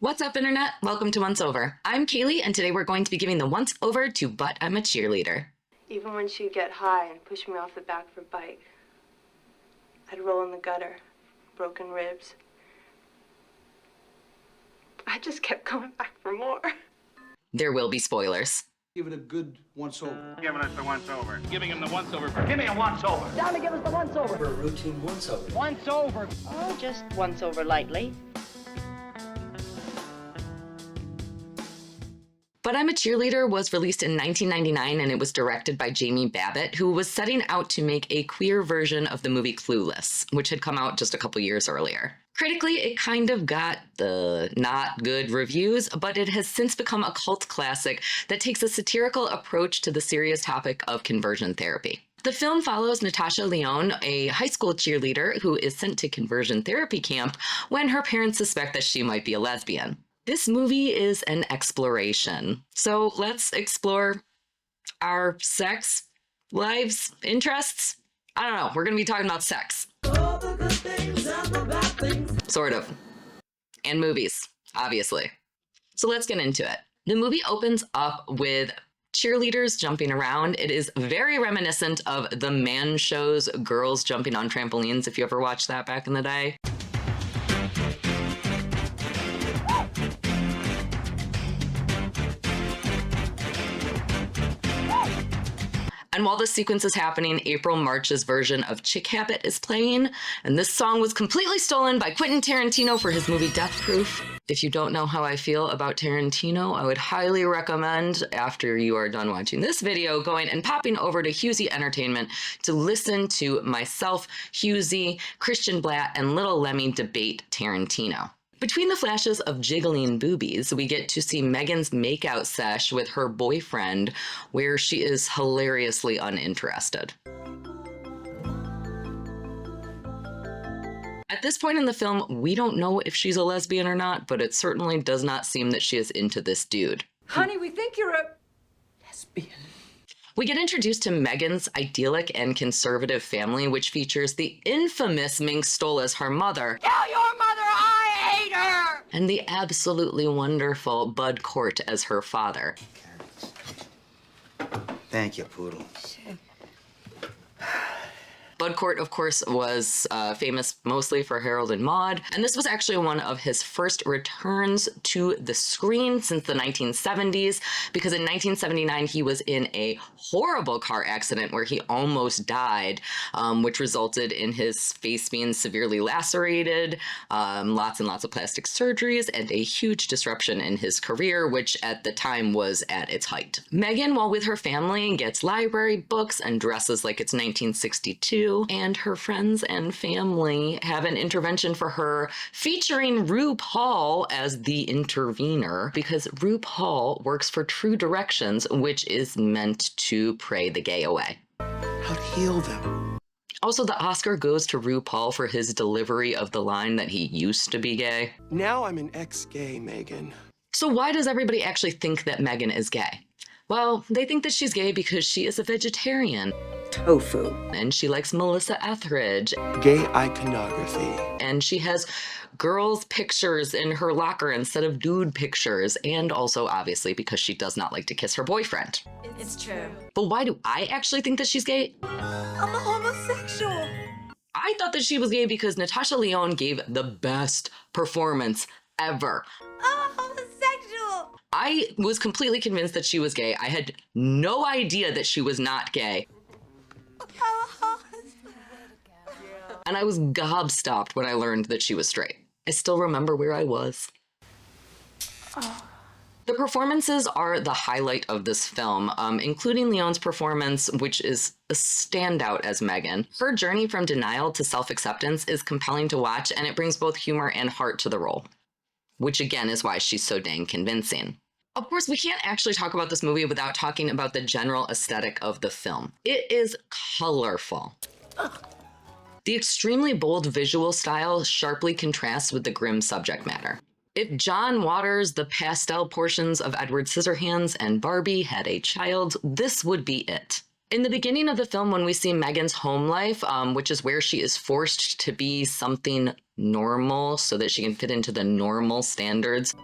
What's up, Internet? Welcome to Once Over. I'm Kaylee, and today we're going to be giving the once over to But I'm a Cheerleader. Even when she'd get high and push me off the back of her bike, I'd roll in the gutter, broken ribs. I just kept coming back for more. There will be spoilers. Give it a good once-over. Giving us the once-over. Giving him the once-over. Give me a once-over. Down to give us the once-over. For a routine once-over. Once-over. Oh, just once over lightly. But I'm a Cheerleader was released in 1999, and it was directed by Jamie Babbie, who was setting out to make a queer version of the movie Clueless, which had come out just a couple years earlier. Critically, it kind of got the not good reviews, but it has since become a cult classic that takes a satirical approach to the serious topic of conversion therapy. The film follows Natasha Lyonne, a high school cheerleader who is sent to conversion therapy camp when her parents suspect that she might be a lesbian. This movie is an exploration. So let's explore our sex, lives, interests. I don't know. We're going to be talking about sex. All the good things and the bad things. Sort of. And movies, obviously. So let's get into it. The movie opens up with cheerleaders jumping around. It is very reminiscent of the man show's girls jumping on trampolines, if you ever watched that back in the day. And while this sequence is happening, April March's version of Chick Habit is playing, and this song was completely stolen by Quentin Tarantino for his movie Death Proof. If you don't know how I feel about Tarantino, I would highly recommend, after you are done watching this video, going and popping over to Hughesy Entertainment to listen to myself, Hughesy, Christian Blatt, and Little Lemmy debate Tarantino. Between the flashes of jiggling boobies, we get to see Megan's makeout sesh with her boyfriend, where she is hilariously uninterested. At this point in the film, we don't know if she's a lesbian or not, but it certainly does not seem that she is into this dude. Honey, we think you're a lesbian. We get introduced to Megan's idyllic and conservative family, which features the infamous Mink Stole as her mother. Tell your mother I hate her! And the absolutely wonderful Bud Cort as her father. Thank you, Poodle. Bud Cort, of course, was famous mostly for Harold and Maude, and this was actually one of his first returns to the screen since the 1970s, because in 1979 he was in a horrible car accident where he almost died, which resulted in his face being severely lacerated, lots and lots of plastic surgeries, and a huge disruption in his career, which at the time was at its height. Megan, while with her family, gets library books and dresses like it's 1962. And her friends and family have an intervention for her featuring RuPaul as the intervener, because RuPaul works for True Directions, which is meant to pray the gay away. How to heal them. Also, the Oscar goes to RuPaul for his delivery of the line that he used to be gay. Now I'm an ex-gay, Megan. So why does everybody actually think that Megan is gay? Well, they think that she's gay because she is a vegetarian. Tofu. And she likes Melissa Etheridge. Gay iconography. And she has girls' pictures in her locker instead of dude pictures. And also, obviously, because she does not like to kiss her boyfriend. It's true. But why do I actually think that she's gay? I'm a homosexual. I thought that she was gay because Natasha Lyonne gave the best performance ever. I'm a homosexual. I was completely convinced that she was gay. I had no idea that she was not gay. And I was gobstopped when I learned that she was straight. I still remember where I was. The performances are the highlight of this film, including Lyonne's performance, which is a standout as Megan. Her journey from denial to self-acceptance is compelling to watch, and it brings both humor and heart to the role, which again is why she's so dang convincing. Of course, we can't actually talk about this movie without talking about the general aesthetic of the film. It is colorful. The extremely bold visual style sharply contrasts with the grim subject matter. If John Waters, the pastel portions of Edward Scissorhands, and Barbie had a child, this would be it. In the beginning of the film, when we see Megan's home life, which is where she is forced to be something normal so that she can fit into the normal standards,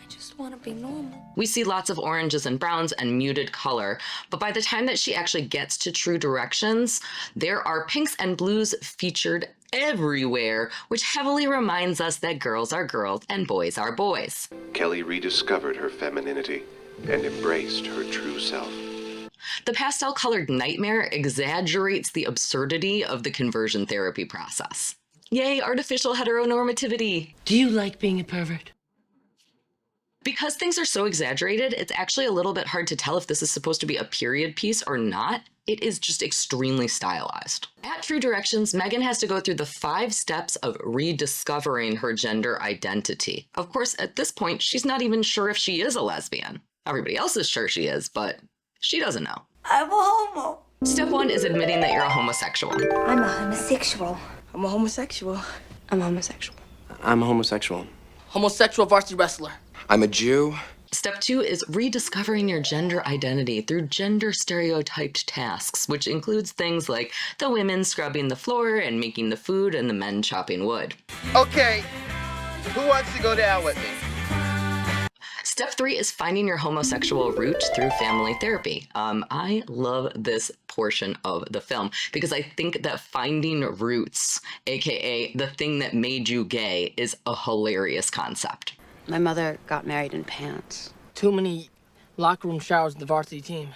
I just want to be normal. We see lots of oranges and browns and muted color, but by the time that she actually gets to True Directions, there are pinks and blues featured everywhere, which heavily reminds us that girls are girls and boys are boys. Kelly rediscovered her femininity and embraced her true self. The pastel-colored nightmare exaggerates the absurdity of the conversion therapy process. Yay, artificial heteronormativity! Do you like being a pervert? Because things are so exaggerated, it's actually a little bit hard to tell if this is supposed to be a period piece or not. It is just extremely stylized. At True Directions, Megan has to go through the 5 steps of rediscovering her gender identity. Of course, at this point, she's not even sure if she is a lesbian. Everybody else is sure she is, but she doesn't know. I'm a homo. Step 1 is admitting that you're a homosexual. I'm a homosexual. I'm a homosexual. I'm homosexual. I'm a homosexual. Homosexual varsity wrestler. I'm a Jew. Step 2 is rediscovering your gender identity through gender stereotyped tasks, which includes things like the women scrubbing the floor and making the food and the men chopping wood. Okay, who wants to go down with me? Step 3 is finding your homosexual root through family therapy. I love this portion of the film because I think that finding roots, aka the thing that made you gay, is a hilarious concept. My mother got married in pants. Too many locker room showers with the varsity team.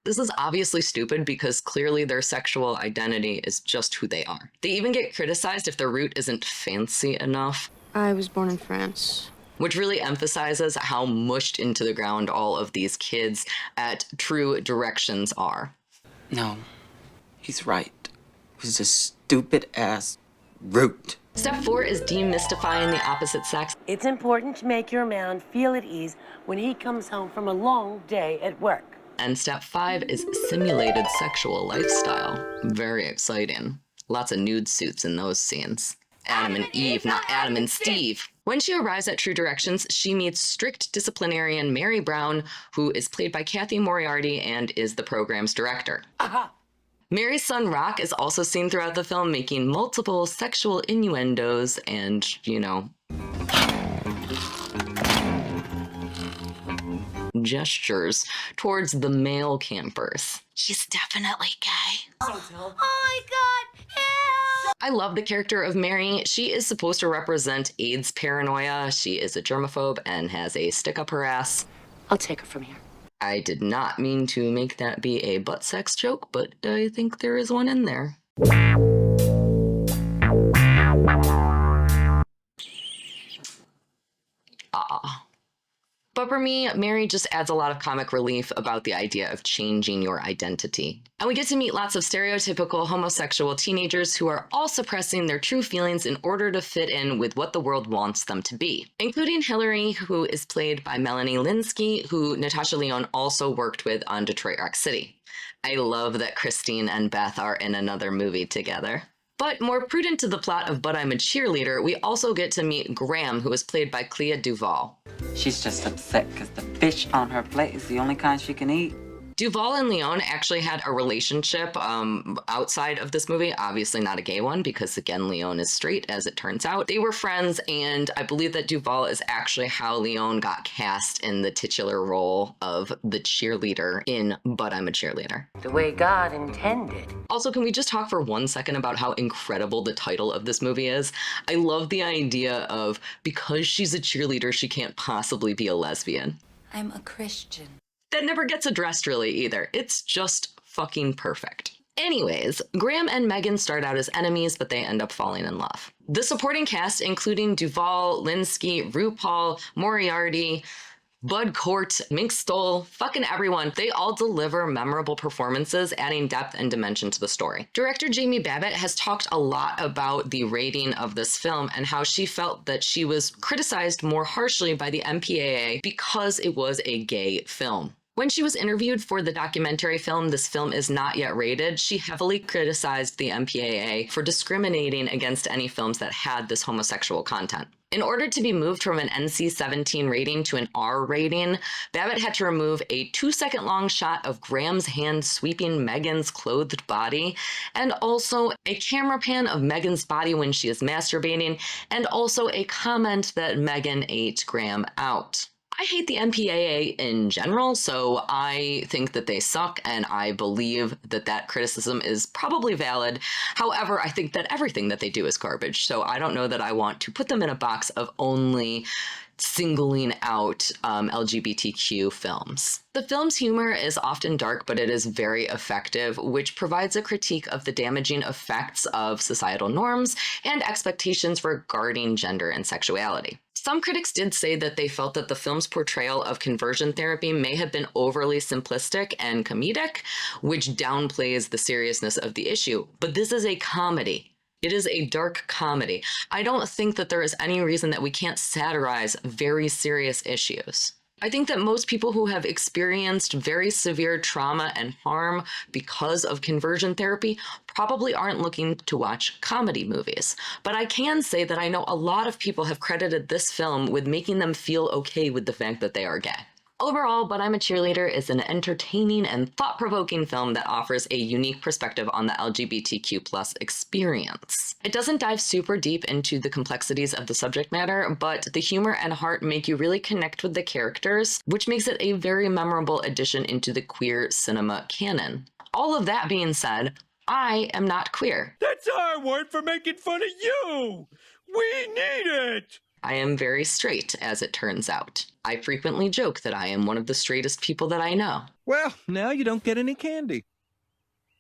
This is obviously stupid because clearly their sexual identity is just who they are. They even get criticized if their root isn't fancy enough. I was born in France. Which really emphasizes how mushed into the ground all of these kids at True Directions are. No, he's right. It was a stupid-ass root. Step 4 is demystifying the opposite sex. It's important to make your man feel at ease when he comes home from a long day at work. And step 5 is simulated sexual lifestyle. Very exciting. Lots of nude suits in those scenes. Adam and Eve, not Adam and Steve. When she arrives at True Directions, she meets strict disciplinarian Mary Brown, who is played by Cathy Moriarty and is the program's director. Aha! Mary's son Rock is also seen throughout the film making multiple sexual innuendos and, gestures towards the male campers. She's definitely gay. Oh my God, help! I love the character of Mary. She is supposed to represent AIDS paranoia. She is a germaphobe and has a stick up her ass. I'll take her from here. I did not mean to make that be a butt sex joke, but I think there is one in there. But for me, Mary just adds a lot of comic relief about the idea of changing your identity. And we get to meet lots of stereotypical homosexual teenagers who are all suppressing their true feelings in order to fit in with what the world wants them to be, including Hillary, who is played by Melanie Lynskey, who Natasha Lyonne also worked with on Detroit Rock City. I love that Christine and Beth are in another movie together. But more prudent to the plot of But I'm a Cheerleader, we also get to meet Graham, who is played by Clea DuVall. She's just upset because the fish on her plate is the only kind she can eat. DuVall and Lyonne actually had a relationship outside of this movie, obviously not a gay one because, again, Lyonne is straight, as it turns out. They were friends, and I believe that DuVall is actually how Lyonne got cast in the titular role of the cheerleader in But I'm a Cheerleader. The way God intended. Also, can we just talk for 1 second about how incredible the title of this movie is? I love the idea of, because she's a cheerleader, she can't possibly be a lesbian. I'm a Christian. That never gets addressed really either. It's just fucking perfect. Anyways, Graham and Megan start out as enemies, but they end up falling in love. The supporting cast, including DuVall, Lynskey, RuPaul, Moriarty, Bud Cort, Mink Stole, fucking everyone, they all deliver memorable performances, adding depth and dimension to the story. Director Jamie Babbie has talked a lot about the rating of this film and how she felt that she was criticized more harshly by the MPAA because it was a gay film. When she was interviewed for the documentary film, This Film Is Not Yet Rated, she heavily criticized the MPAA for discriminating against any films that had this homosexual content. In order to be moved from an NC-17 rating to an R rating, Babbitt had to remove a 2-second long shot of Graham's hand sweeping Megan's clothed body, and also a camera pan of Megan's body when she is masturbating, and also a comment that Megan ate Graham out. I hate the MPAA in general, so I think that they suck, and I believe that that criticism is probably valid. However, I think that everything that they do is garbage, so I don't know that I want to put them in a box of only singling out LGBTQ films. The film's humor is often dark, but it is very effective, which provides a critique of the damaging effects of societal norms and expectations regarding gender and sexuality. Some critics did say that they felt that the film's portrayal of conversion therapy may have been overly simplistic and comedic, which downplays the seriousness of the issue. But this is a comedy. It is a dark comedy. I don't think that there is any reason that we can't satirize very serious issues. I think that most people who have experienced very severe trauma and harm because of conversion therapy probably aren't looking to watch comedy movies. But I can say that I know a lot of people have credited this film with making them feel okay with the fact that they are gay. Overall, But I'm a Cheerleader is an entertaining and thought-provoking film that offers a unique perspective on the LGBTQ+ experience. It doesn't dive super deep into the complexities of the subject matter, but the humor and heart make you really connect with the characters, which makes it a very memorable addition into the queer cinema canon. All of that being said, I am not queer. That's our word for making fun of you! We need it! I am very straight, as it turns out. I frequently joke that I am one of the straightest people that I know. Well, now you don't get any candy.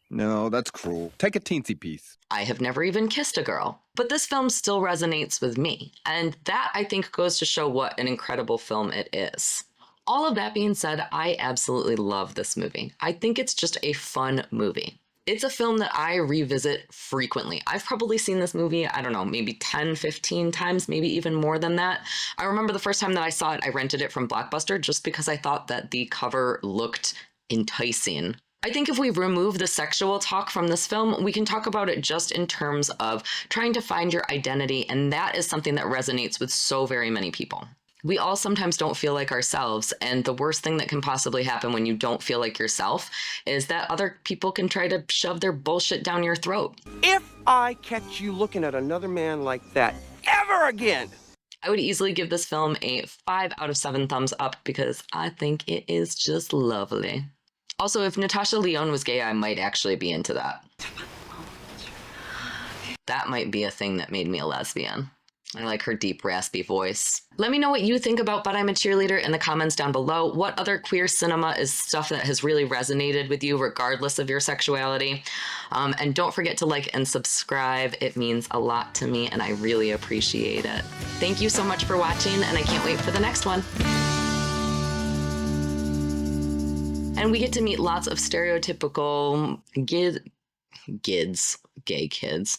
No, that's cruel. Take a teensy piece. I have never even kissed a girl. But this film still resonates with me, and that, I think, goes to show what an incredible film it is. All of that being said, I absolutely love this movie. I think it's just a fun movie. It's a film that I revisit frequently. I've probably seen this movie, I don't know, maybe 10, 15 times, maybe even more than that. I remember the first time that I saw it, I rented it from Blockbuster just because I thought that the cover looked enticing. I think if we remove the sexual talk from this film, we can talk about it just in terms of trying to find your identity, and that is something that resonates with so very many people. We all sometimes don't feel like ourselves, and the worst thing that can possibly happen when you don't feel like yourself is that other people can try to shove their bullshit down your throat. If I catch you looking at another man like that ever again, I would easily give this film a 5 out of 7 thumbs up because I think it is just lovely. Also, if Natasha Lyonne was gay, I might actually be into that. That might be a thing that made me a lesbian. I like her deep, raspy voice. Let me know what you think about But I'm a Cheerleader in the comments down below. What other queer cinema is stuff that has really resonated with you regardless of your sexuality? And don't forget to like and subscribe. It means a lot to me and I really appreciate it. Thank you so much for watching and I can't wait for the next one. And we get to meet lots of stereotypical gay kids.